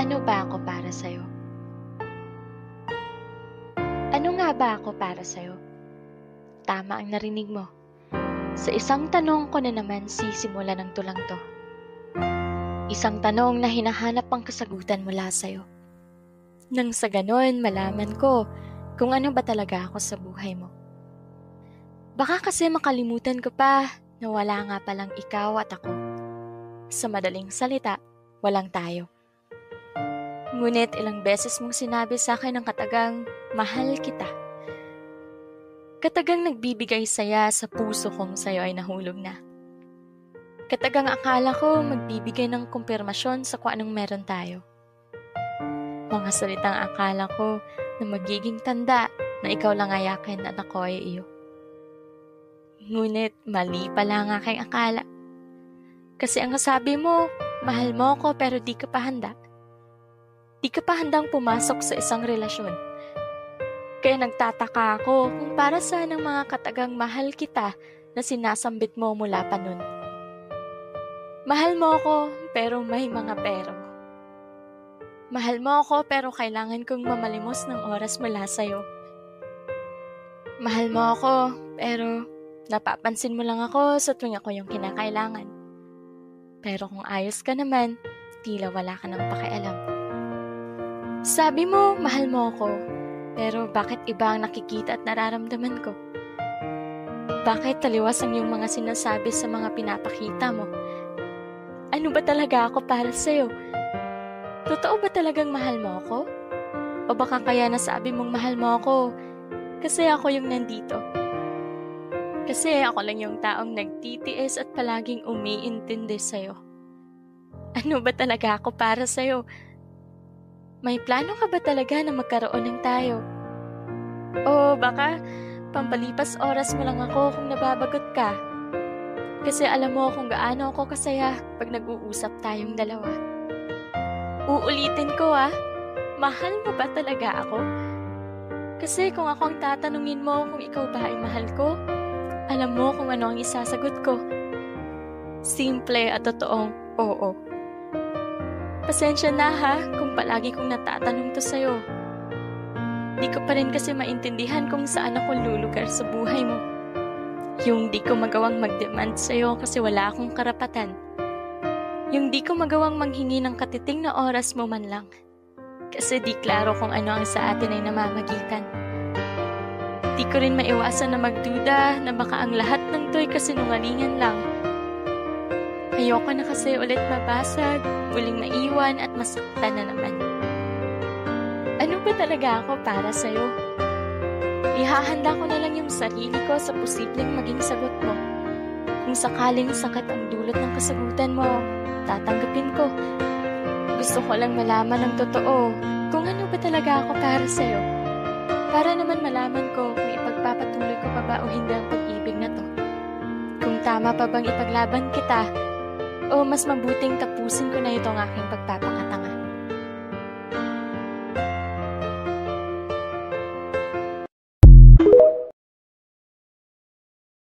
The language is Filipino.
Ano ba ako para sa'yo? Ano nga ba ako para sa'yo? Tama ang narinig mo. Sa isang tanong ko na naman sisimula ng tulang 'to. Isang tanong na hinahanap ang kasagutan mula sa'yo. Nang sa ganon malaman ko kung ano ba talaga ako sa buhay mo. Baka kasi makalimutan ko pa na wala nga palang ikaw at ako. Sa madaling salita, walang tayo. Ngunit ilang beses mong sinabi sa akin ang katagang mahal kita. Katagang nagbibigay saya sa puso kong sa'yo ay nahulog na. Katagang akala ko magbibigay ng kumpirmasyon sa kung anong meron tayo. Mga salitang akala ko na magiging tanda na ikaw lang ay akin at ako ay iyo. Ngunit mali pala ang aking akala. Kasi ang sabi mo, mahal mo ako pero di ka pa handa. Di ka pa handang pumasok sa isang relasyon. Kaya nagtataka ako kung para saan ang mga katagang mahal kita na sinasambit mo mula pa nun. Mahal mo ako pero may mga pero. Mahal mo ako pero kailangan kong mamalimos ng oras mula sa'yo. Mahal mo ako pero napapansin mo lang ako sa tuwing ako yung kinakailangan. Pero kung ayos ka naman, tila wala ka ng pakialam. Sabi mo, mahal mo ako, pero bakit iba ang nakikita at nararamdaman ko? Bakit taliwas ang iyong mga sinasabi sa mga pinapakita mo? Ano ba talaga ako para sa'yo? Totoo ba talagang mahal mo ako? O baka kaya nasabi mong mahal mo ako kasi ako yung nandito? Kasi ako lang yung taong nagtitiis at palaging umiintindi sa'yo. Ano ba talaga ako para sa'yo? May plano ka ba talaga na magkaroon ng tayo? O baka pampalipas oras mo lang ako kung nababagot ka? Kasi alam mo kung gaano ako kasaya pag nag-uusap tayong dalawa. Uulitin ko mahal mo ba talaga ako? Kasi kung ako ang tatanungin mo kung ikaw ba ay mahal ko, alam mo kung ano ang isasagot ko. Simple at totoong oo. Pasensya na kung palagi kong natatanong to sa'yo. Di ko pa rin kasi maintindihan kung saan ako lulugar sa buhay mo. Yung di ko magawang mag-demand sa'yo kasi wala akong karapatan. Yung di ko magawang manghingi ng katiting na oras mo man lang. Kasi di klaro kung ano ang sa atin ay namamagitan. Di ko rin maiwasan na magduda na baka ang lahat ng to'y kasinungalingan lang. Ayoko na kasi ulit mabasag, muling maiwan at masaktan na naman. Ano ba talaga ako para sa'yo? Ihahanda ko na lang yung sarili ko sa posibleng maging sagot mo. Kung sakaling sakit ang dulot ng kasagutan mo, tatanggapin ko. Gusto ko lang malaman ng totoo kung ano ba talaga ako para sa'yo. Para naman malaman ko kung ipagpapatuloy ko pa ba o hindi ang pag-ibig na to. Kung tama pa bang ipaglaban kita, o mas mabuting tapusin ko na itong aking pagpapakatanga.